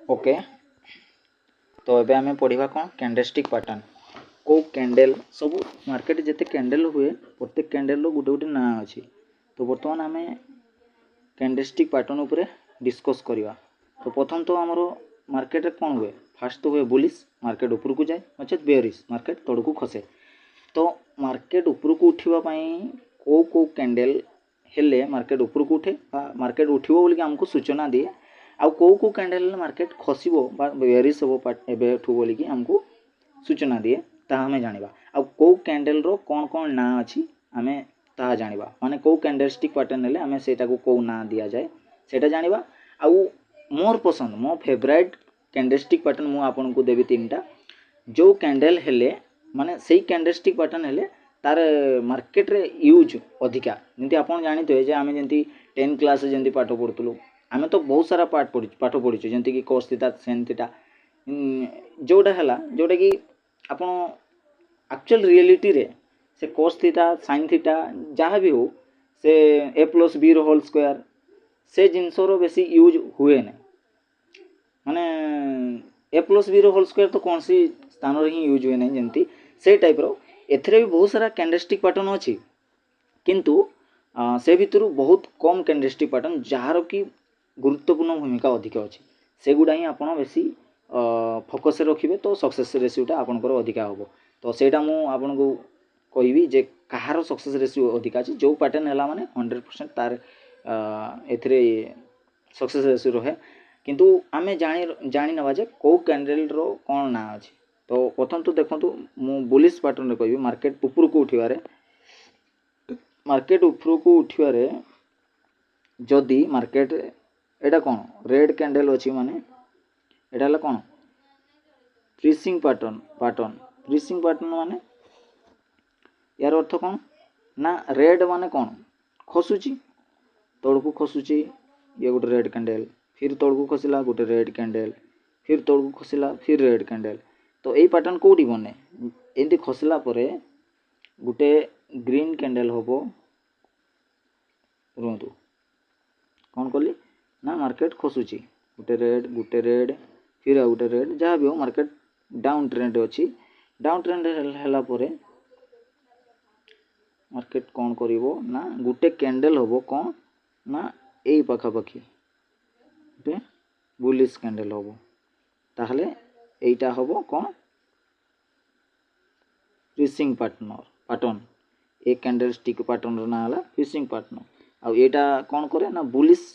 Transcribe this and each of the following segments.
Okay तो एबे आमे पढ़िबा कोन कैंडलस्टिक पैटर्न को कैंडल सब मार्केट जते कैंडल हुए प्रत्येक कैंडल रो गुटे गुटे ना अछि। तो वर्तमान आमे कैंडलस्टिक पैटर्न ऊपर डिस्कस करिवा। तो प्रथम तो हमरो मार्केट रे कोन हुए फास्ट तो हुए बुलिश मार्केट ऊपर को जाए नचेत बेयरिश मार्केट तळ को खसे। तो मार्केट ऊपर को उठिबा पई को कैंडल हेले मार्केट ऊपर को उठे मार्केट उठिबो बोली हमको सूचना दिए आउ को कैंडल मार्केट खसिबो बा बेयरिश हो एबे ठु बोली हमको सूचना दिए ता हमें जानिबा आउ को कैंडल रो कोन कोन ना अछि हमें ता जानिबा माने को कैंडलस्टिक पैटर्न हेले हमें सेटा को ना दिया जाए सेटा जानिबा आउ मोर पसंद मो फेवरेट कैंडलस्टिक पैटर्न मु आपन को देबी तीनटा जो कैंडल हेले माने सेही कैंडलस्टिक पैटर्न हेले तार मार्केट रे यूज अधिका जंती आपन जानिते जे आमे जंती 10 क्लास जंती पाठ पढुतलु आमे तो बहुत सारा पाठ पढिछु जंती कि cos थीटा sin थीटा जोटा हला जोटा कि आपन एक्चुअल रियलिटी रे से cos थीटा sin थीटा जहाँ भी हो से a + b रो होल स्क्वायर से जिनसो रो बेसी यूज हुए नै माने a + b रो होल स्क्वायर तो कौन सी स्थान रे ही यूज हुए नै जंती से टाइप रो एथरे भी बहुत सारा कैंडलस्टिक पैटर्न अछि किंतु से भितरु बहुत कम कैंडलस्टिक पैटर्न जहार की गुरुत्वपूर्ण भूमिका अधिक अच्छी से गुडा ही आपण बेसी फोकस रखिबे तो सक्सेस रेशियोटा आपनकर अधिका होबो। तो सेटा मु आपन को कहबी जे कहार सक्सेस रेशियो अधिका अछि जो पैटर्न हला माने 100% तार एथरे सक्सेस रेशियो रहे किंतु आमे जानि नबा जे को कैंडल रो कोन ना अछि। तो प्रथम तो देखंतु मु बुलिश पैटर्न रे कहबी मार्केट ऊपर को उठिबारे मार्केट ऊपर को उठिबारे जदी मार्केट एटा कोन रेड कैंडल अछि माने एटा हला कोन प्रीसिंग पैटर्न माने यार अर्थ कोन ना रेड माने कोन खसुची तळकू खसुची ये गोटे रेड कैंडल फिर तळकू खसिला गोटे रेड कैंडल फिर तळकू खसिला फिर रेड कैंडल। तो एई पैटर्न कोडी बने एंती खसला परे गोटे ग्रीन कैंडल होबो रुंतु कौन कली ना मार्केट खसुची गोटे रेड फिर आ गोटे रेड जहाँ भी हो मार्केट डाउन ट्रेंड अच्छी डाउन ट्रेंड हैला परे मार्केट कौन करिवो ना गोटे कैंडल होबो कौन ना एई पाखा पाखी गोटे बुलिश कैंडल होबो ताहले एईटा होबो कौन फिशिंग पैटर्न एक कैंडल स्टिक पैटर्न रो ना हला फिशिंग पैटर्न आ एटा कौन करे ना बुलिश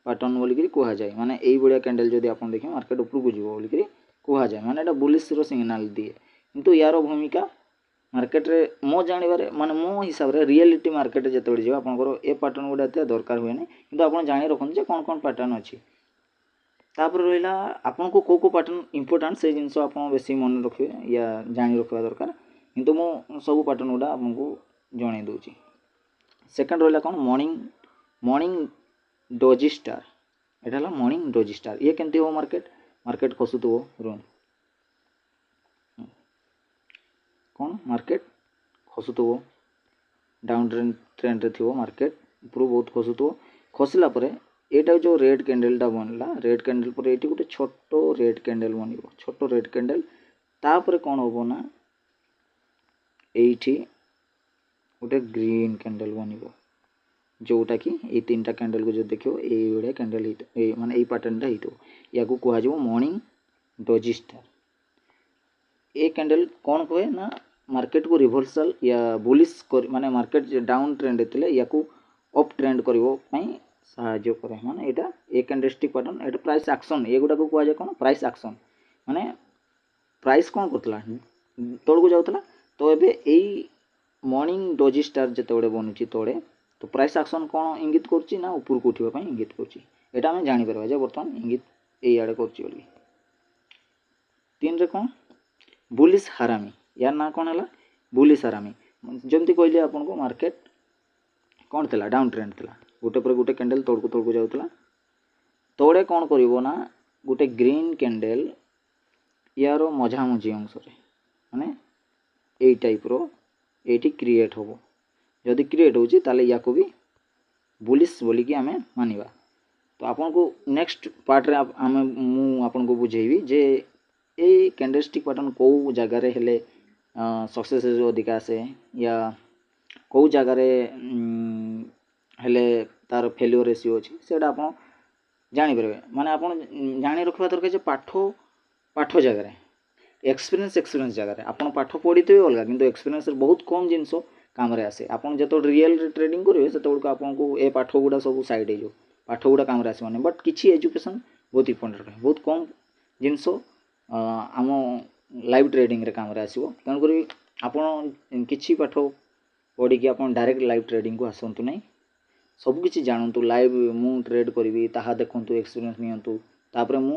पैटर्न बोली करी कुहा जाय माने एई बडिया कैंडल जदी आपन देखि मार्केट ऊपर को जीवो बोली करी कुहा जाय माने एटा बुलिश रो सिग्नल दिए किंतु यारो भूमिका मार्केट रे मो जानिबारे माने मो हिसाब रे रियलिटी मार्केट जतबे जीवा आपन करो ए पैटर्न गुडा एते दरकार हुए नै किंतु आपन जानि रखन जे कोन कोन पैटर्न अछि तापर रहिला आपन को पैटर्न इंपोर्टेंट से जिंस आपन बेसी मन रखिबे या जानि रखबा दरकार किंतु मो सब पैटर्न गुडा आपन को जणे दोची। सेकंड रहिला कोन मॉर्निंग डोजी स्टार एटा हला मॉर्निंग डोजी स्टार ये केमती हो मार्केट खसुतो रुन कौन मार्केट खसुतो डाउन ट्रेंड रे थिवो मार्केट ऊपर बहुत खसुतो खसला परे एटा जो रेड कैंडलटा बनला रेड कैंडल पर एटी गोटे छोटो रेड कैंडल बनिबो छोटो रेड कैंडल तापर कोन होबो ना एठी गोटे ग्रीन कैंडल बनिबो जोटा कि ए तीनटा कैंडल को जो देखियो ए बडे कैंडल ए माने ए पैटर्नटा हितो या को कुहा जो morning doji star a candle कौन कहे ना मार्केट को रिवर्सल या बुलिश माने मार्केट डाउन ट्रेंड थिले या को अप ट्रेंड करिवो पई सहाय्य करे माने एटा ए कैंडलस्टिक पैटर्न एटा प्राइस एक्शन ए गुडा को कुहा जे कोन प्राइस एक्शन माने प्राइस कौन करतला तळ को जाउतला तो एबे एई मॉर्निंग डोजी स्टार जते बडे बनुची तोड़े तो प्राइस एक्शन कौन इंगित करची ना ऊपर को उठिबा पई इंगित करची एटा हम जानि परबा जे वर्तमान इंगित एई आडे करची बोली। तीन रे कौन बुलिश हरामी यार ना कौन हला बुलिश हरामी जमती कहली आपन को मार्केट कौन थिला डाउन ट्रेंड थिला गोटे पर गोटे कैंडल तोड़ को जाउतला तोड़े कौन करिवो ना गोटे ग्रीन कैंडल यारो मझा मझी अंश रे माने एई टाइप रो एटी क्रिएट होबो जदी क्रिएट होची ताले या को भी बुलिश बोली कि हमें मानिबा। तो आपन को नेक्स्ट पार्ट रे आम मु आपन को बुझेबी जे ए कैंडलस्टिक पैटर्न को जगह रे हेले सक्सेस अधिका आसे या को जगह रे हेले तार फेल्योर रेशियो अछि सेटा आपन जानि परबे माने आपन जानि रखबा दरकार जे पाठ जगह रे एक्सपीरियंस जगह रे आपन पाठ पढ़िते अलगा किंतु एक्सपीरियंस बहुत कम जिंस काम रे आसे आपन जतो रियल ट्रेडिंग करिवे सेतो आपन को ए पाठ गुडा सब साइड हे जो पाठ गुडा काम रे आसे बट किछि एजुकेशन बहुत इंपोर्टेंट रहे बहुत कम जिंस आम लाइव ट्रेडिंग रे काम रे आसीबो तेन करी आपन किछि पाठ पढ़ी कि आपन डायरेक्ट लाइव ट्रेडिंग को आसंतु नै सब किछि जानंतु लाइव मु ट्रेड करबी ताहा देखंतु एक्सपीरियंस नियंतु तापरे मु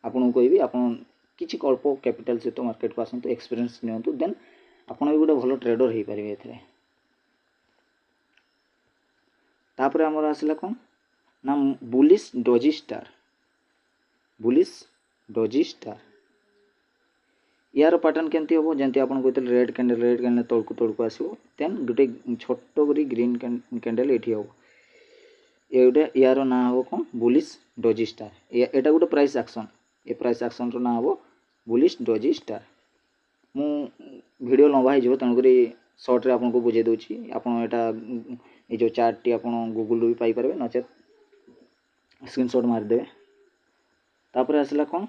आपन को कहबी आपन किछि अल्प कैपिटल से तो मार्केट को आसंतु एक्सपीरियंस नियंतु देन आपन भी गोटे भलो ट्रेडर हे परिबे एथरे तापरे हमर आसिला कोन ना बुलिश डोजी स्टार यार पैटर्न केमती हो जेंती आपन कहते रेड कैंडल तळकु आसीबो देन गोटे छोटो करी ग्रीन कैंडल एठी हो एटा यार ना हो कोन बुलिश डोजी स्टार एटा गोटे प्राइस एक्शन ए प्राइस एक्शन रो ना हो बुलिश डोजी स्टार मु वीडियो लंबा हे जिवो तन करी शॉर्ट रे आपन को बुझे दोची आपन एटा ए जो चार्ट टी आपन गूगल रो भी पाई परबे नचे स्क्रीनशॉट मार देबे तापर आसला कोन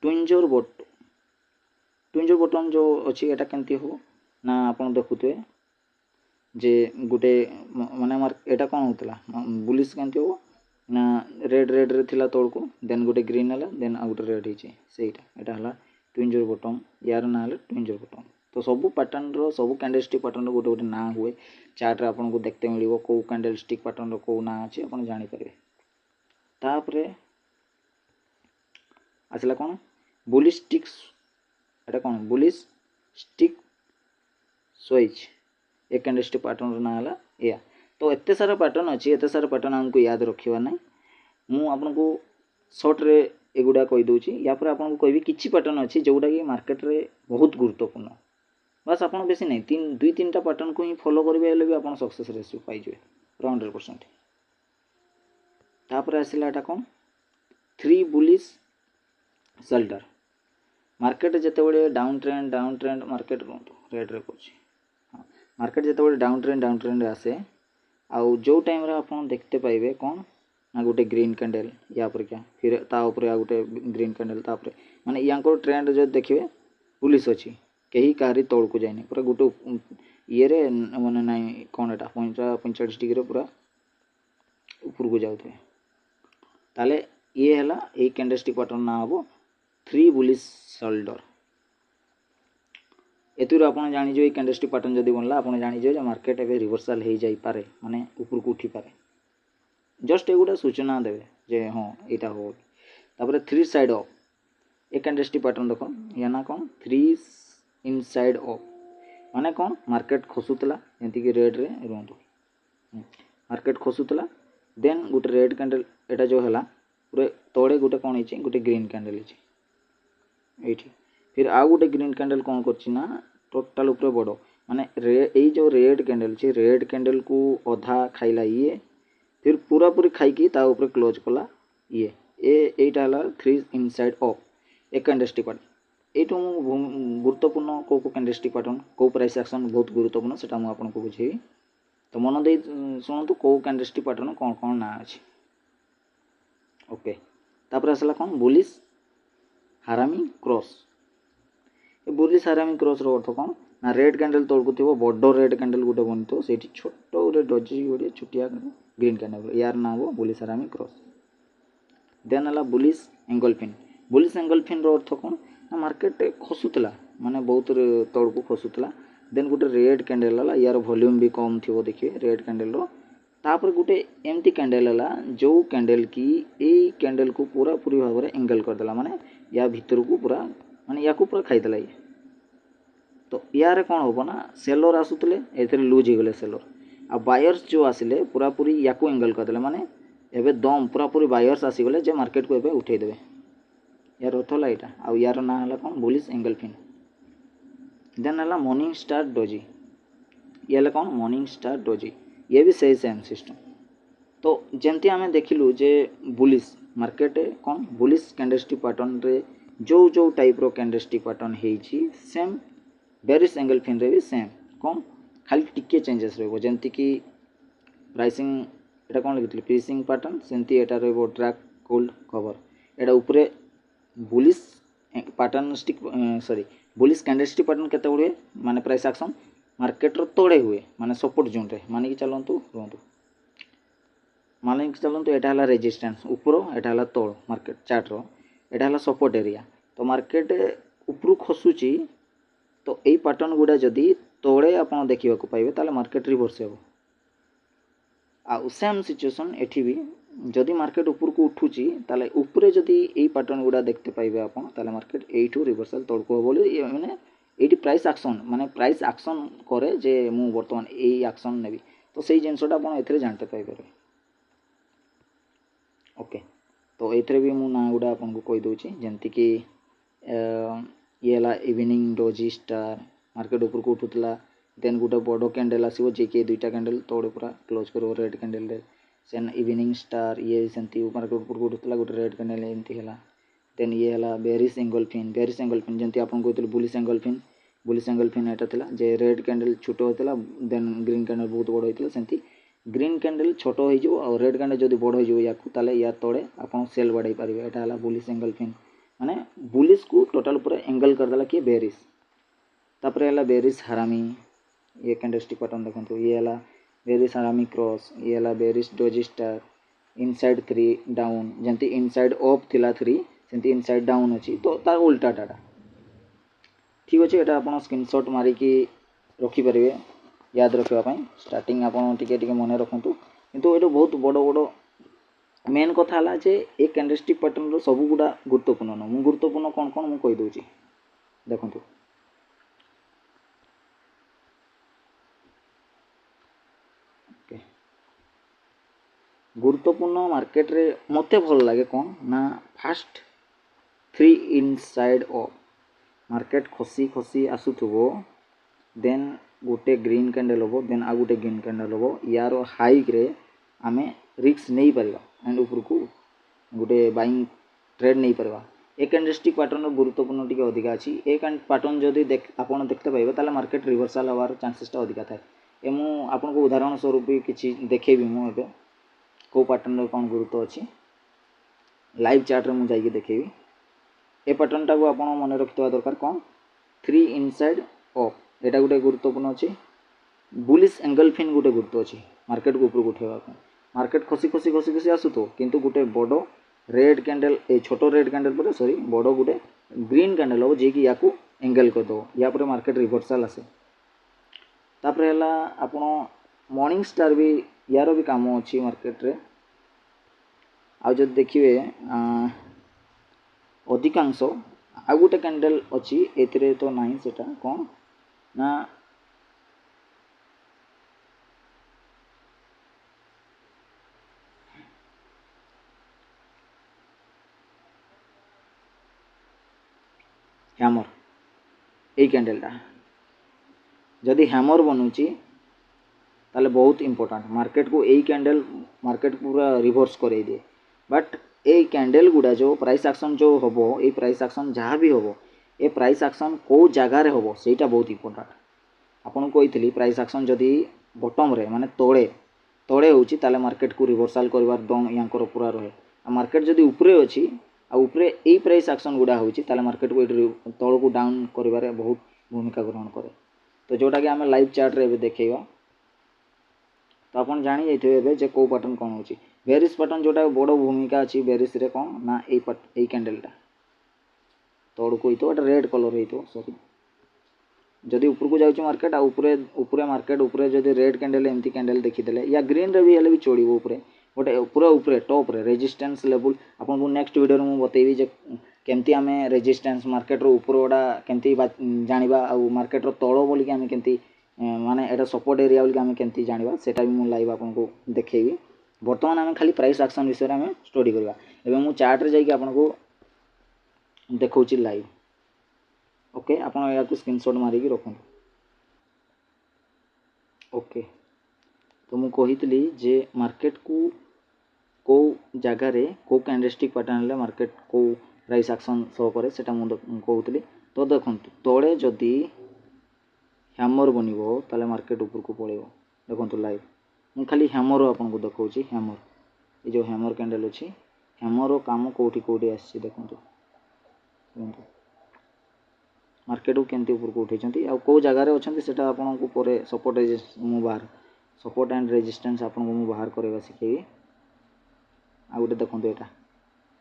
ट्विंजर बटन जो अच्छी एटा केमती हो ना आपन देखुते जे गुटे माने मार एटा कोन होतला बुलिश केमती हो ना रेड रे थिला तळको देन गुटे ग्रीन हला देन आ गुटे रेड हिचे सेटा एटा हला ट्विंजर बटन यार ना हला ट्विंजर बटन तो सब पैटर्न रो सब कैंडलस्टिक पैटर्न रो गुटे गुटे ना हुए चार्ट रे आपन को देखते मिलिबो को कैंडलस्टिक पैटर्न रो को ना अछि आपन जानि परबे तापरे आसला कोन बुलिश स्टिक्स एटा कोन बुलिश स्टिक स्विच एक कैंडलस्टिक पैटर्न ना हला या तो एते सारा पैटर्न अछि एते सारा पैटर्न हमको याद रखिबा नै मु आपन को शॉर्ट रे एगुडा कहि दोची या पर आपन को कहबी किछि पैटर्न अछि जोडा कि मार्केट रे बहुत गुरुत्वपूर्ण बस आपन बेसी नै दुई तीनटा पैटर्न को ही फॉलो करबे हेले भी आपन सक्सेस रेशियो पाइ जबे 100% तापर आसिला एटा कोन 3 बुलिश सेल्टर मार्केट जते बडे डाउन ट्रेंड मार्केट रेड रे कोची मार्केट जते बडे डाउन ट्रेंड आसे आउ जो टाइम रे आपन देखते पाइबे कोन ना गुटे ग्रीन कैंडल या पर क्या फिर ता ऊपर आ गुटे ग्रीन कैंडल ता ऊपर माने यांको ट्रेंड जो देखिबे पुलिस अछि केही कारी तोड़ को जाइने पूरा गुटे ये रे माने नै कोन एटा 45 डिग्री पूरा ऊपर को जाउथे ताले ये हला ए कैंडलस्टिक पैटर्न ना हबो 3 बुलिश शोल्डर एतुर आपन जानि जो ए कैंडलस्टिक पैटर्न जदी बनला आपन जानि जो मार्केट एबे रिवर्सल हे जाई पारे माने ऊपर को उठी पारे जस्ट एगुडा सूचना देबे जे हां एटा हो तापर 3 side of A candlestick pattern देखो या ना कोन 3 इनसाइड ऑफ माने कोन मार्केट खसुतला एंती कि रेड रे रोंदो मार्केट खसुतला देन गुटे रेड कैंडल एटा जो हला पूरे तोड़े गुटे कोन हिची गुटे ग्रीन कैंडल हिची एठी फिर आ गुटे ग्रीन कैंडल कोन करछि ना टोटल ऊपर बडो माने ए जो रेड कैंडल छी रेड कैंडल को आधा खाइला ये फिर पूरा पूरी खाई की ता ऊपर क्लोज कला ये एटा हला 3 इनसाइड ऑफ एक कैंडलस्टिक पैटर्न एटो गुरुत्वपूर्ण को कैंडलस्टिक पैटर्न को प्राइस एक्शन बहुत गुरुत्वपूर्ण सेटा मु आपन को बुझेबी तो मन दे सुनतु को कैंडलस्टिक पैटर्न कोन कोन ना अछि ओके तापर असला कोन बुलिश हारामी क्रॉस ए बुलिश हारामी क्रॉस रो अर्थ कोन ना रेड कैंडल तोड़ को थिबो बडो रेड कैंडल गुटे बनतो सेठी छोटो गुटे डजी गुटे छुटिया ग्रीन कैंडल यार ना हो बुलिश हारामी क्रॉस देन हला बुलिश एंगल्फिन रो अर्थ कोन ना मार्केट खसुतला माने बहुत तोड़ को खसुतला देन गुटे रेड कैंडल हला यार वॉल्यूम भी कम थिबो देखिए रेड कैंडल रो तापर गुटे एमती कैंडल हला जो कैंडल की ए कैंडल को पूरा पूरी भाव रे एंगल कर देला माने या भीतर को पूरा माने या को पूरा खाइ देला ये तो यार कोन होबो ना सेलर आसुतले एथरे लूज हे गेले सेलर आ बायर्स जो आसिले पूरा पूरी या को एंगल कर देला माने एबे दम पूरा पूरी बायर्स आसी गेले जे मार्केट को एबे उठै देबे यार अर्थ हला एटा आ यार ना हला कोन बुलिश एंगल्फिन देन हला मॉर्निंग स्टार डोजी ये हला कोन मॉर्निंग स्टार डोजी ये भी सही सेम सिस्टम तो जमती आम देखिलु जे बुलिश मार्केट कौन बुलिश कैंडलस्टिक पैटर्न रे जो जो टाइप रो कैंडलस्टिक पैटर्न हेची सेम बेरिश एंगल फिन रे भी सेम कौन खाली टिके चेंजेस रहबो जमती कि प्राइसिंग एटा कौन लिखितले प्रीसिंग पैटर्न सेमती एटा रहबो ट्रैक कोल्ड कवर एटा ऊपरे bullish pattern stick sorry bullish candlestick pattern केते हुए माने प्राइस एक्शन मार्केट रो तोड़े हुए माने सपोर्ट जोन रे माने कि चलंतु रहंतु माने कि चलंतु एटा हला रेजिस्टेंस ऊपर एटा हला तोड़ मार्केट चार्ट रो एटा हला सपोर्ट एरिया तो मार्केट ऊपर खसुची तो एई पैटर्न गुडा जदी तोड़े आपण देखिबा को पाइबे ताले मार्केट रिवर्स हेबो आ सेम सिचुएशन एठी भी जदि मार्केट ऊपर को उठुची ताले ऊपरे जदि एई पैटर्न गुडा देखते पाइबे आपण ताले मार्केट एठू रिवर्सल तोड़ को बोली माने एठी प्राइस एक्शन माने प्राइस एक्शन करे जे मु वर्तमान एई एक्शन नेबी तो सेही जिंसटा आपण एथरे जानते पाइबे ओके तो एथरे भी मु ना गुडा आपण को कहि दोची जेंति कि ये ला इवनिंग डोजी स्टार मार्केट ऊपर को उठुतला देन गोटे बड़ कैंडल आसो जे कि दुईटा कैंडल तोड़े पूरा क्लोज करो रेड कैंडल रे सेन इवनिंग स्टार ये सेंती मार्केट ऊपर को उठुतला गोटे रेड कैंडल एमती हैला देन ये हैला बेरिश एंगल्फिन जेंति आपन कहतले बुलिश एंगल्फिन एटा थिला जे रेड कैंडल छोटो होतला देन ग्रीन कैंडल बहुत बड़ होइतला सेंती ग्रीन कैंडल छोटो हो जो और रेड कैंडल जदि बड़ हो जो याकू ताले या तोड़े आपन सेल बढ़ाई पारिबे एटा हैला बुलिश एंगल्फिन माने बुलिश को टोटल पूरा एंगल कर देला कि बेरिश तापरे हैला बेरिश हरामी ये कैंडलस्टिक पैटर्न देखो ये है बेरिश हरामी क्रॉस ये है bearish doji star inside 3 down जमती इनसाइड अप थिला 3 सेमती इनसाइड डाउन अच्छी तो तार उल्टा टाटा ठीक अच्छे यहाँ आप स्क्रीनशॉट मारिकी रखिपारे याद रखापी स्टार्टिंग आपटे मन रखु किंतु ये बहुत बड़ बड़ मेन कथा है जे ए कैंडलस्टिक पैटर्न सब गुड़ा गुरुत्वपूर्ण न मु गुरुत्वपूर्ण कौन कौन मुझे कहीदे देखूँ गुरुत्वपूर्ण मार्केट रे मते भल लगे कौन ना फास्ट 3 इनसाइड अप मार्केट खसी खसी आसुथबो देन गोटे ग्रीन कैंडल होबो देन आ गोटे ग्रीन कैंडल होबो यार हाइक रे आमे रिस्क नहीं परबा एंड ऊपर को गोटे बाइंग ट्रेड नहीं परबा ए कैंडलस्टिक पैटर्न गुरुत्वपूर्ण टिके अधिका अछि ए पैटर्न जदि आपण देखते पाइबे ताले मार्केट रिवर्सल होवार चांसेस टा अधिका थाए ए मु आपन को उदाहरण स्वरूप किछि देखेबी मु एबे को पैटर्न कौन गुरुत्व अच्छी लाइव चार्ट रे मु जाइए देखेबी ए पैटर्न टाको आप मन रखिथवा दरकार कौन 3 इनसाइड अप एटा गोटे गुरुत्वपूर्ण अच्छी बुलिश एंगल्फिन गोटे गुरुत्व अच्छी मार्केट को ऊपर उठेवा मार्केट खसी खसी खसी खसी आसु तो किंतु गोटे बड़ रेड कैंडल ए छोटो रेड कैंडल पर सॉरी बड़ गोटे ग्रीन कैंडल हो जे कि याकू एंगल कर दो या पर मार्केट रिवर्सल आसे तापर हला आपण मॉर्निंग स्टार भी यार भी काम अच्छी मार्केट रे आ जब देखिए अधिकांश आ गोटे कैंडल अच्छी एथिरे तो नहीं सेटा कौन ना हैमर ए कैंडलटा जदि हैमर बनूची ताले बहुत इंपोर्टेंट मार्केट को यही कैंडल मार्केट पूरा रिवर्स कर दिए बट ए कैंडल गुड़ा जो प्राइस एक्शन जो होबो ए प्राइस एक्शन जहाँ भी होबो ए प्राइस एक्शन को जगार होबो सेटा बहुत इंपोर्टेंट आपन को कही प्राइस एक्शन जदि बॉटम रे माने तोड़े तोड़े होची ताले मार्केट को रिवर्सल करवार दम यांकर पूरा रहे आ मार्केट जदि ऊपरे अछि आ ऊपरे ए प्राइस एक्शन गुड़ा होची ताले मार्केट को तळ को डाउन करिवारे बहुत भूमिका ग्रहण करे तो जोटा कि आमे लाइव चार्ट रे देखैबा तो आप जानी जाइए जे को पैटर्न कौन होची बेरिश पैटर्न जोटा बड़ भूमिका अच्छी बेरिश रे कौन ना ए कैंडलटा तोड़ को ही तो रेड कलर ही तो सॉरी जदि ऊपर को जाउची मार्केट आ ऊपरे मार्केट ऊपरे जदि रेड कैंडल एमती कैंडल देखिदेले या ग्रीन रे भी हेले भी चढ़िबो ऊपरे गोटे पूरा ऊपरे टॉप रे रेजिस्टेंस लेवल आपन को नेक्स्ट वीडियो रे मु बतेबी जे केमती आमे रेजिस्टेंस मार्केट रो ऊपर ओडा केमती जानिबा आ मार्केट रो तळो बोली कि आमे केमती माने एटा सपोर्ट एरिया बोली कि आमे केमती जानिबा सेटा भी मु लाइव आपन को देखेबी वर्तमान आमे खाली प्राइस एक्शन विषय रे आमे स्टडी करबा एबे मु चार्ट रे जाई कि आपन को देखौची लाइव ओके आपन या को स्क्रीनशॉट मारी कि रखन ओके तो मु कहितली जे मार्केट को को जगार को कैंडलस्टिक पैटर्न है मार्केट को प्राइस एक्शन शो करे सेटा कहूली। तो देखो तले जदि हैमर बनब ताले मार्केट ऊपर को पड़ेगा। देखो लाइव मुझे खाली हैमर आपको देखा हैमर ये जो हैमर कैंडल अच्छी हैमर काम कौटी कौटी आसी देखो मार्केट को केमती ऊपर को उठे आउ जगार अच्छा से आपको पर सपोर्ट मु बाहर सपोर्ट एंड रेजिस्टेंस आपको मु बाहर करवा शिखेबी। आ गोटे देखो यहाँ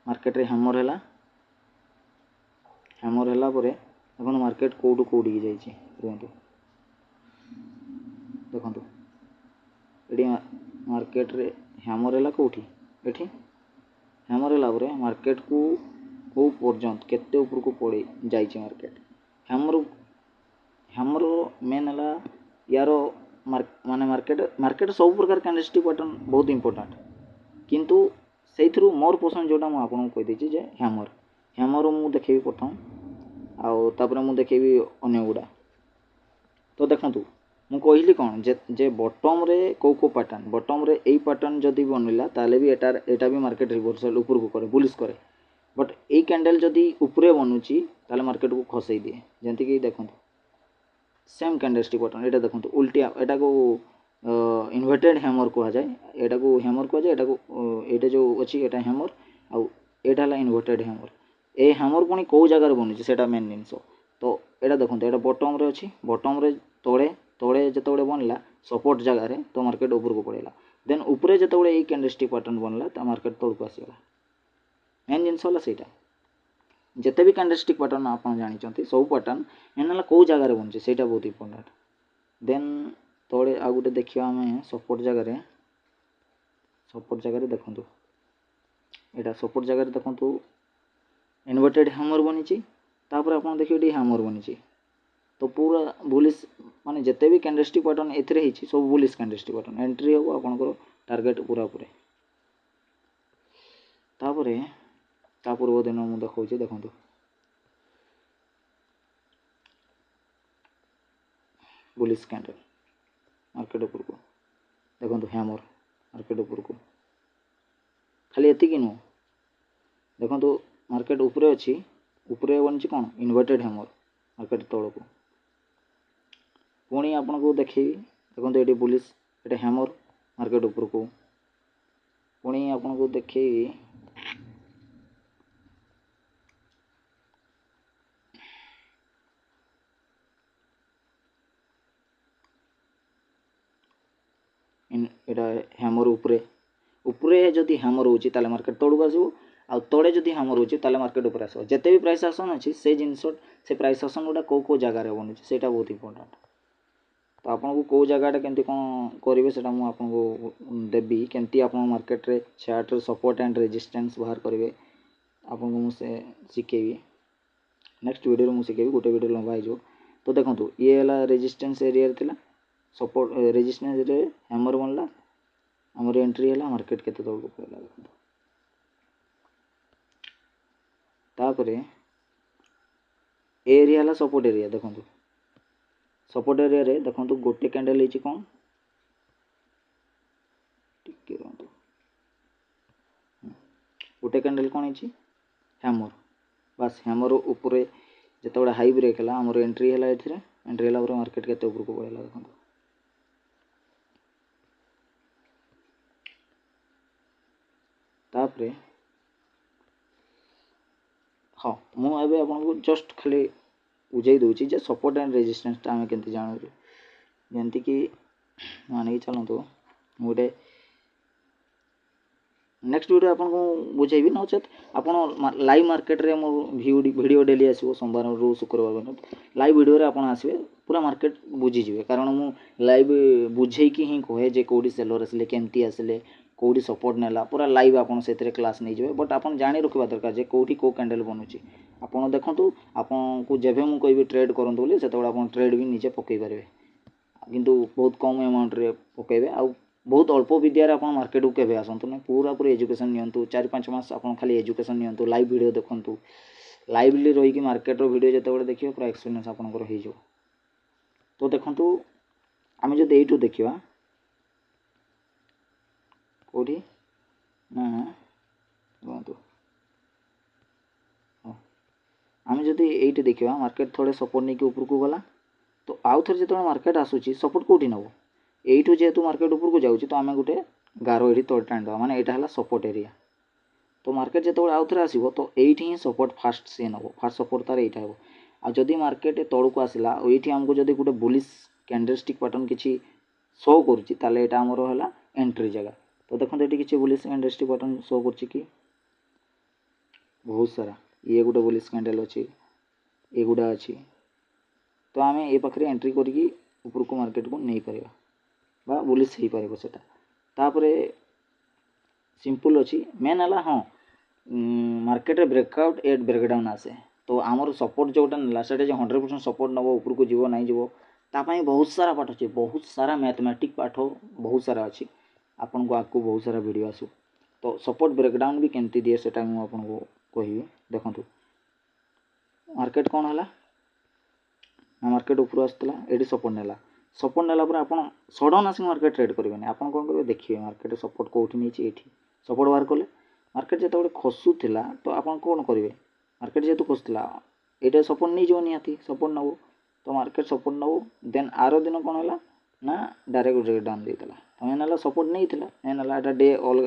मार्केट रे हैमर है देखो मार्केट कौटू कौटी जाइए रुहतु देखो ये मार्केट रे हैमर है कौटी ये हैमर है मार्केट को कौ पर्यंत केते ऊपर को पड़े जाइए मार्केट हैमर हैमर मेन है यार माने मार्केट सब प्रकार कैंडलस्टिक पैटर्न बहुत इंपोर्टेंट किंतु से मोर पसंद जोटा मुझे कहीदे जे हैमर हैमर मु देखेबी प्रथम आउे मुझे देखेबी अन्य गुड़ा। तो देखूँ मु कहली कौन जे बॉटम रे को पैटर्न बॉटम रे यही पैटर्न जदि बनला ताले भी एटा भी मार्केट रिवर्सल ऊपर को करे बुलिश करे बट यही कैंडल जदि ऊपर बनूची ताले मार्केट को खसई दिए जमती कि देखो सेम कैंडलस्टिक पैटर्न एटा देखो उल्टिया एटा को इन्वर्टेड हैमर कह जाए एटा को हैमर कह जाए एटा को एटा जो अच्छी एटा हैमर आउ एटा है इन्वर्टेड हैमर ए हैमर पुणी कौ जगार बनूची सेटा मेन जिनस। तो एटा देखो एटा बॉटम रे अच्छी बॉटम रे तले तले जो बनला सपोर्ट जगार तो मार्केट ऊपर को पड़ेगा देन ऊपर जो ये कैंडलस्टिक पैटर्न बनला तो मार्केट तौक आसगला मेन जिनस है जिते भी कैंडलस्टिक पैटर्न आप जानते सब पैटर्न मेन कौ जगार बनूचे से बहुत इंपोर्टेंट। देन तले आ गए देखा आम सपोर्ट जगार देखूँ यहाँ सपोर्ट जगार देखूँ इन्वर्टेड हैमर बनी तापर आप देखिए हैमर बनी तो पूरा बुलिश माने जिते भी कैंडलस्टिक पैटर्न एथरे सब बुलिश कैंडलस्टिक पैटर्न एंट्री हम आपंकर टार्गेट पूरा पूरे तापरे ता पूर्व दिन मुझे देखा देखो बुलिश कैंडल मार्केट ऊपर को देखो हैमर मार्केट ऊपर को खाली एतिकी नुह देखो मार्केट ऊपर अच्छी ऊपर बनी कौन इन्वर्टेड हैमर मार्केट तौल को पुणी आपन को देखी देखो ये बुलिश ये हैमर मार्केट ऊपर को पुणी आपन को देखी हैमर ऊपर जदि हैमर होची ताले मार्केट तौक आसो आ तले जदि हैमर होची ताले मार्केट ऊपर आसो जिते भी प्राइस एक्शन अच्छी से जिनस से प्राइस एक्शन गुड़ा कौ जगार बनूँ से बहुत इंपोर्टेंट। तो आपको कौ जगटा केमती कौन करेंगे से आपको देवी केमती आप मार्केट रे चार्ट रे सपोर्ट एंड रेजिस्टेंस बाहर करेंगे आपको मुझे शिखेबी नेक्स्ट वीडियो मुझे शिखेबी गोटे वीडियो लंबा हो। तो देखो ये है रेजिस्टेंस एरिया थिला सपोर्ट रेजिस्टेंस रे हैमर बनला आमर एंट्री है मार्केट केते तौल को पड़ेगा देखो तापरे एरिया है सपोर्ट एरिया देखो सपोर्ट एरिया रे देखो गोटे कैंडल है कौन टिके रहतु गोटे कैंडल कौन है हैमर बस हैमर ऊपर जो हाई ब्रेक है आमर एंट्री है एंट्री है मार्केट केते ऊपर को पड़ेगा देखो तापरे हाँ मुझे आपको जस्ट खाली बुझे दूसरी जे सपोर्ट एंड रेजिस्टेंस आम के जानू जमती कि मानिक चलतु गोटे नेक्स्ट वीडियो आपको बुझेबी नचेत आप लाइव मार्केट रे मोर वीडियो डेली आसो सोमवार रु शुक्रवार लाइव वीडियो रे आप आसवे पूरा मार्केट बुझीजे कारण मु लाइव बुझेकी ही कहे जे कौटी सेलर आसिले केमती आसिले कौटी सपोर्ट नेला पूरा लाइव आपन से क्लास नहीं जाए बट आपन जानी रखा दरकार जे कौटी कौ कैंडल बनूची आपन देखंतु आपन को जेबे मु कहबी ट्रेड करंतु बोली सेतबेला आपन ट्रेड भी निजे पकई पारे किंतु बहुत कम अमाउंट रे पकेबे आ बहुत अल्प विद्यार आप मार्केट को केवे आसतु ना पूरा पूरी एजुकेशन नियंतु 4-5 मास आप खाली एजुकेशन नियंतु लाइव वीडियो देखंतु लाइवली रही मार्केट रो वीडियो जिते देखिए पूरा एक्सपीरियंस आपंकर हो। तो देखंतु आम जब यू देखा कौटी ନା ରୁହନ୍ତୁ आम जदि ये देखा मार्केट थोड़े सपोर्ट नहीं ऊपर को गला तो आउ थे जो मार्केट आसूसी सपोर्ट कौटी नब यू जेहेतु मार्केट ऊपर को जाऊँगी तो आम गोटे गार ये तले टाणीद मैंने यहाँ है सपोर्ट एरिया तो मार्केट जो आउ थे आसो तो ये ही सपोर्ट फास्ट सी नब फास्ट सपोर्ट तार यहाँ हे आदि मार्केट तौक आसला ये आमको जब गोटे बुलिश कैंडलस्टिक पैटर्न किसी शो करूँ एंट्री जगह तो देखो ये किसी बुलिश कैंडलस्टिक पैटर्न शो कर बहुत सारा ये गोटे बुलिश कैंडल अच्छी ये गुड़ा अच्छी तो आम ये पाखे एंट्री करके ऊपर को मार्केट को नहीं पार बा बुलिश हो पार से सिंपल अच्छी मेन है हाँ मार्केट ब्रेकआउट एट ब्रेकडाउन आसे तो आमर सपोर्ट जोटा ना से 100% सपोर्ट नब ऊपर को जीव नहीं जीव तापाई बहुत सारा पाठ अच्छे बहुत सारा मैथमेटिक पाठ बहुत सारा अच्छी आपन को आगू बहुत सारा वीडियो आसू तो सपोर्ट ब्रेकडाउन भी केमती दिए से आपको कहि देखो मार्केट कौन है मार्केट ऊपर आसला ये सपोर्ट नेला आप सडन आसिक मार्केट ट्रेड करेंगे आप कौन करेंगे देखिए मार्केट सपोर्ट कौटी नहीं ये सपोर्ट बाहर कले मार्केट जो खसुला तो आप कौन करेंगे मार्केट जेहतु खसुला ये सपोर्ट नहीं जाव निहाती सपोर्ट नब तो मार्केट सपोर्ट नब देन आर दिन कौन है ना डायरेक्ट ब्रेकडाउन देता तो मेन है सपोर्ट नहीं था मेन है डे अल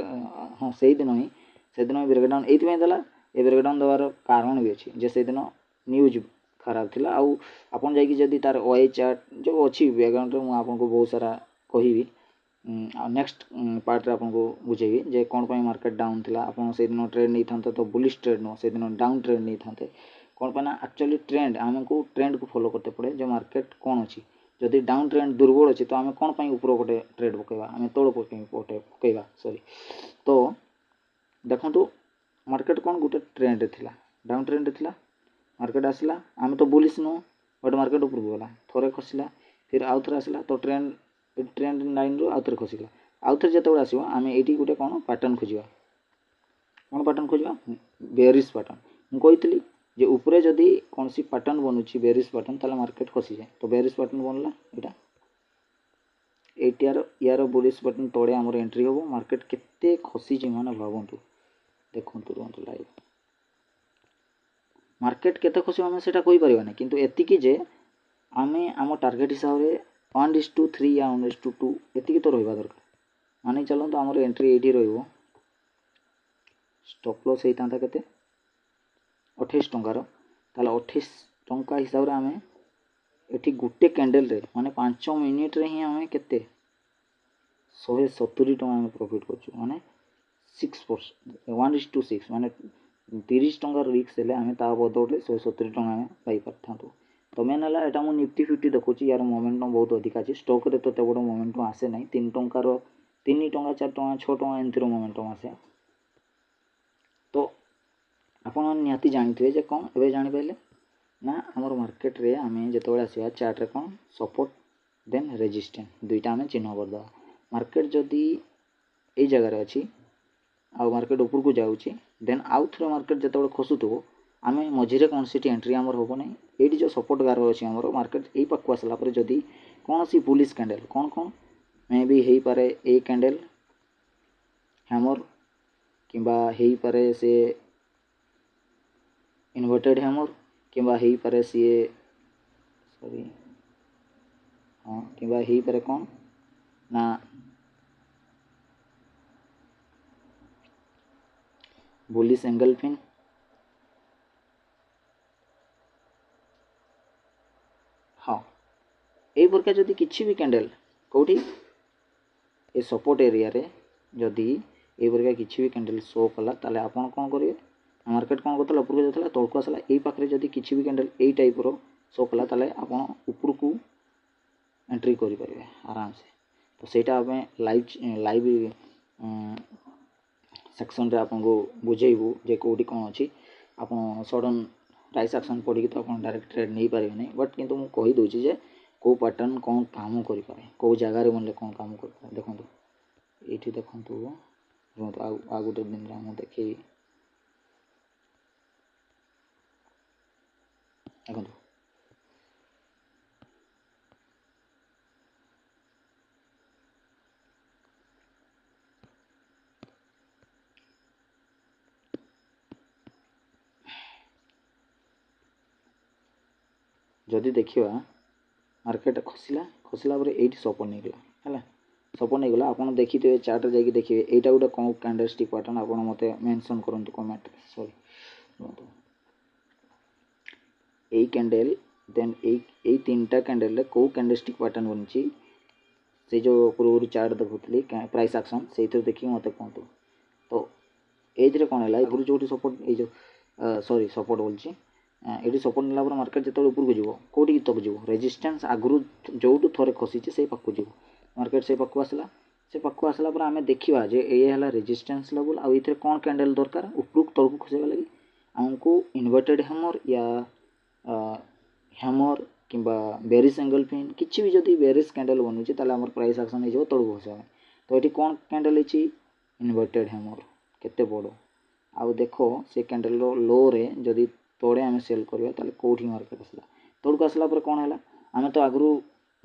हाँ से दिन ही ब्रेकडाउन ये देला ये ब्रेकडाउन देवार कारण भी अच्छी जे से दिन न्यूज खराब थिला आउ आपन जाइए जदि तार ओआई चार्ट जो अच्छी बैकग्राउंड रे आपको बहुत सारा कहि नेक्स्ट पार्ट रे आपको बुझेबी जे कौन पाई मार्केट डाउन थिला आपन से दिन ट्रेड नहीं था तो बुलिश ट्रेड नो से दिन डाउन ट्रेड नहीं था कौन पाई ना एक्चुअली ट्रेंड आमको ट्रेंड को फॉलो करते पड़े जो मार्केट कौन अच्छी जदि डाउन ट्रेंड दुर्बल अच्छी तो आम कौन पाई ऊपर गोटे ट्रेड पकेबा आम तौड़ पकेबा सॉरी तो देखो मार्केट कौन गोटे ट्रेंड रे थिला डाउन ट्रेंड रे थिला मार्केट आसला आम तो बुलिश नु बट मार्केट ऊपर को गला थोड़े खसला फिर आउ थे आसला तो ट्रेंड लाइन रू आउ थे खसला आउ थे जो आसो आम ये गोटे कौन पैटर्न खोजा कौन पैटर्न खोजा बेयरिश पैटर्न मुझे जे ऊपर जदि कौन सी पैटर्न बनूची बेयरिश पैटर्न ताले मार्केट खसी जाए तो बेयरिश पैटर्न बनला यहाँ यार बुलिश पैटर्न तले आमर एंट्री हम मार्केट केते खसी माने भावतु देखु रुहतु लाइव मार्केट केते खसी आम से कहीपर किंतु एतिकी जे आम आम टार्गेट हिसाब से 1:3 या 1:2 एतिकी तो रहा दरकार मानी चलते आमर एंट्री ये रो स्टॉप लॉस होता के 28 टंकार ताले 28 टंका हिसाब से आम ये गोटे कैंडल रे माने 5 मिनिट रे ही आम केते 170 टंका आम प्रॉफिट करछु माने 6% 1:6 माने 30 टंका रिक्स हेले आम ता बदले 170 टंका आम पाई पारथां तो मेन है यहाँ मुझे निफ्टी फिफ्टी देखुची यार मोमेंटम बहुत अधिक अच्छे स्टॉक रे तो बड़ मोमेंटम आसे ना 3 टंकार 3 टंका 4 टंका 6 टंका एमती मोमेंटम आसे तो आपड़ निहाती जानते जे कौन ए जापारे ना आमर मार्केट रे आम जो आसवा चार्ट रे कौन सपोर्ट देन रेजिस्टेंस दुईटा आम चिन्ह करदे मार्केट जदि ये जगार अच्छी आ मार्केट ऊपर को जाऊँगी देन आउ थे मार्केट जो खसुव आम मझे कौन सी एंट्री आमर हम ना ये जो सपोर्ट गार अच्छी आमर मार्केट यही पाक आसला जदि कौन सी बुलिश कैंडल कौन कौन मे भी हो पारे ए कैंडल हैमर किंबा हो पारे से इन्वर्टेड हैमर किंबा हो पारे सी सॉरी हाँ किंबा हो पारे कौन ना बुलिश एंगल फिन हाँ यही प्रकार जदि किसी भी कैंडल कौटी ए सपोर्ट एरिया रे जदि ये प्रकार किसी भी कैंडल शो कला ताले आपन कौन करेंगे मार्केट कौन करता ऊपर को जाता तौक आसला यही पाखे जदि किसी भी कैंडल यही टाइप रो शो कला ताले आपन ऊपर को एंट्री करें आराम से तो सेटा आम लाइव सेक्शन रे आपन को बुझेबू जे कौटी कौन अच्छी आप सडन प्राइस एक्शन पड़ी तो आप डायरेक्ट ट्रेड नहीं पारे नहीं बट किंतु मुझे कहीदे जे कौ पैटर्न कौन काम करें कौ जगार बनले कौन काम कर देखो ये देखु रुहतु आ गोटे दिन मुझे देखे देखो जदि देखा मार्केट खसला पर ये सपोर्ट नहीं गला है सपोर्ट नहीं गला आपन देखिए चार्ट जाकि देखिए यहाँ गोटे कौन कैंडलस्टिक पैटर्न आप मत मेंशन करूँ कमेंट सॉरी यही कैंडल देन यही तीन टा कैंडल कौ कैंडलस्टिक पैटर्न बनी से जो पूर्व चार्ट देखुली प्राइस एक्शन से देखिए मत कहतु तो एज कौन है आगुरी जो सपोर्ट ये सॉरी सपोर्ट बोलची ये सपोर्ट नेला मार्केट जो ऊपर को जीव कौटी तक जीव रेजिस्टेंस आगुरी जो थे खसीचे से पाक जीव मार्केट से पाक आसला से पाक आसला पर आम देखा जे ये है रेजिस्टेंस लेवल आउ ये कौन कैंडल दरकार उपरक तलक खसवा लगे आमको इन्वर्टेड हैमर या हैमर कि बेरिश एंगल पिन किसी भी जदि बेरिश कैंडल बनूचे आम प्राइस एक्शन हो तलक खसवा तो ये कौन कैंडल है इन्वर्टेड हैमर केते बड़ आउ देख से कैंडल लो रे जदि तोड़े आम सेल करवा ताले कौटी मार्केट आसला तोड़क आसला पर कौन है आम तो आगु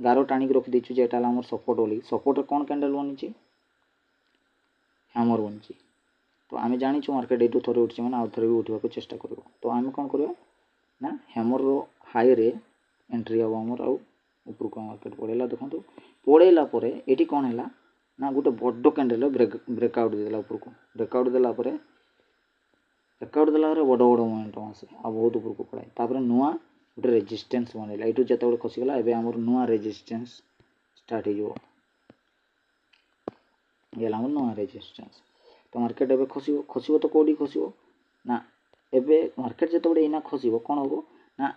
गार टाणिक रखीदेचु जे आम सपोर्ट बोली सपोर्ट कौन कैंडल बनी हैमर बनी तो आम जाचु मार्केट ये थे उठी मैंने आउ थे भी उठा चेष्टा कर तो आम कौन करवा ना हैमर हाई रे एंट्री हम आमर आउ उपरको मार्केट पड़ेगा देखो पड़ेला ये कौन है ना गोटे बड़ कैंडल ब्रेकआउट देला उपरको ब्रेकआउट देला ब्रेकआउट देला बड़ बड़ मोमेंटम आसे आ बहुत उपरको पड़ाए तापर नुआ गोटे रेजिस्टेंस बनला ये जो खसीगला एवं आमर नुआ रेजिस्टेंस स्टार्ट हो आमर नुआ रेजिस्टेंस तो मार्केट एवं खसब तो कौटी खसब ना एवं मार्केट जो एना खसब कौन हम ना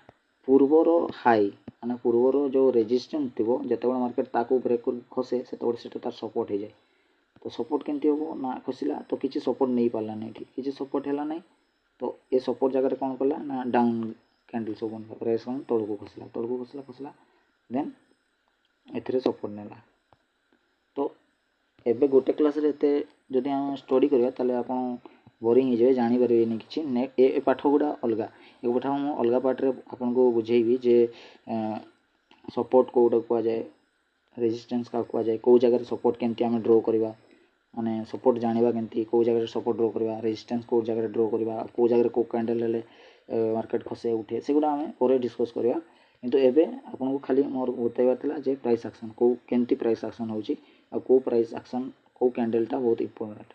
पूर्वर हाई माने पूर्वर जो रेजिस्टेंस थी जो मार्केट ताको ब्रेक कर खसे से तार सपोर्ट हो जाए तो सपोर्ट केमती हम ना खसला तो किसी सपोर्ट नहीं पार्ला नहीं किसी सपोर्ट है ना तो ये सपोर्ट जगह कौन कला ना डाउन कैंडल सब बनला प्राइस तलक खसला देन ए सपोर्ट नेला तो एबे गोटे क्लास रे एते जदि हम स्टडी करबा ताले आपण बोरिंग हो जाए जानी पारे कि ए पाठ गुड़ा अलग एक पाठ मुझे अलग पार्ट रे आपन को बुझेबी जे सपोर्ट कोटा कह जाए रेजिस्टेंस क्या कह जाए कौ जगह सपोर्ट केमती आम ड्र करवा माने सपोर्ट जाना केमती कौ जगह सपोर्ट ड्र करवा रेजिस्टेंस कौ जगह ड्र करवा कौ जगह कौ कैंडल हेले मार्केट खसे उठे से गुड़ा आम पर डिस्कस करवा किंतु एबे आपन को खाली मोर बताइबार थिला जे प्राइस एक्शन कौ केमती प्राइस एक्शन होची आ कौ प्राइस एक्शन कौ कैंडलटा बहुत इंपोर्टेंट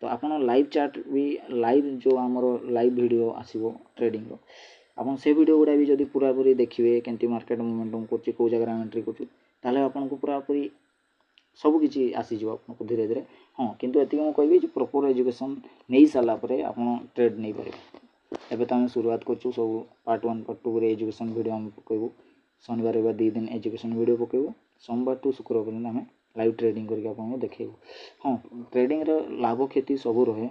तो आपन लाइव चार्ट भी लाइव जो आमर लाइव वीडियो आसीबो ट्रेडिंग रो आपन से वीडियो गुड़ा भी जदि पूरा पूरी देखिए केमती मार्केट मोमेंटम करछि कौ जगह एंट्री करछि ताले आपन को पूरा पूरी सब किछि आसी जो आपन को धीरे धीरे हाँ किंतु एति हम कहबी जे प्रॉपर एजुकेशन नै साला परे आपन ट्रेड नै पारे एबे तो हम शुरुआत करछु सब पार्ट 1 पार्ट 2 रे एजुकेशन वीडियो हम पकेबो शनिवार एबा 2 दिन एजुकेशन वीडियो पकेबो सोमवार टू शुक्रवार दिन हम लाइव ट्रेडिंग करके आपको देखेबो हाँ ट्रेडिंग रे लाभ क्षति सब रहे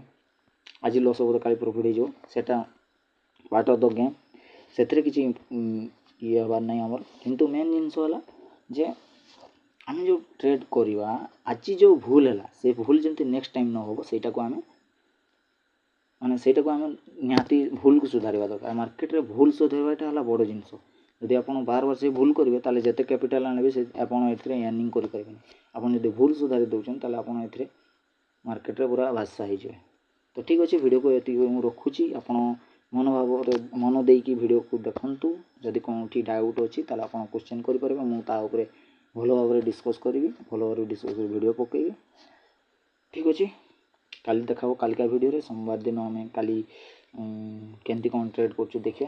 आज लॉस हो तो काली प्रॉफिट हो सेटा पार्ट ऑफ द गेम से किसी ये हबार नहीं आमर किंतु मेन जिनस है जे आम जो ट्रेड करवा आज जो भूल है से भूल जमी नेक्स्ट टाइम न हो सेटा को आम माने सेटा को आम निहाती भूल को सुधारवा दरकार मार्केट रे भूल सुधारवाटा है बड़ जिनस यदि आप बार बार से भूल करेंगे ताले जिते कैपिटाल आने से आपड़ एर्निंग करेंगे आपड़ जो भूल सुधारी दौरान ताले आप मार्केट रे पूरा भाषा हो जाए तो ठीक अच्छे वीडियो को ये रखुची आप मनोभाव मन देकी वीडियो को देखूँ जदि कौन डाउट अच्छी ताले आप क्वेश्चन करेंगे मुझे भल भाव डिस्कस करी भल भाव डिस्कस वीडियो पकेबी ठीक अच्छे काली देखा कालिका वीडियो रे सोमवार दिन आम काली केमती कौन ट्रेड कर देखिए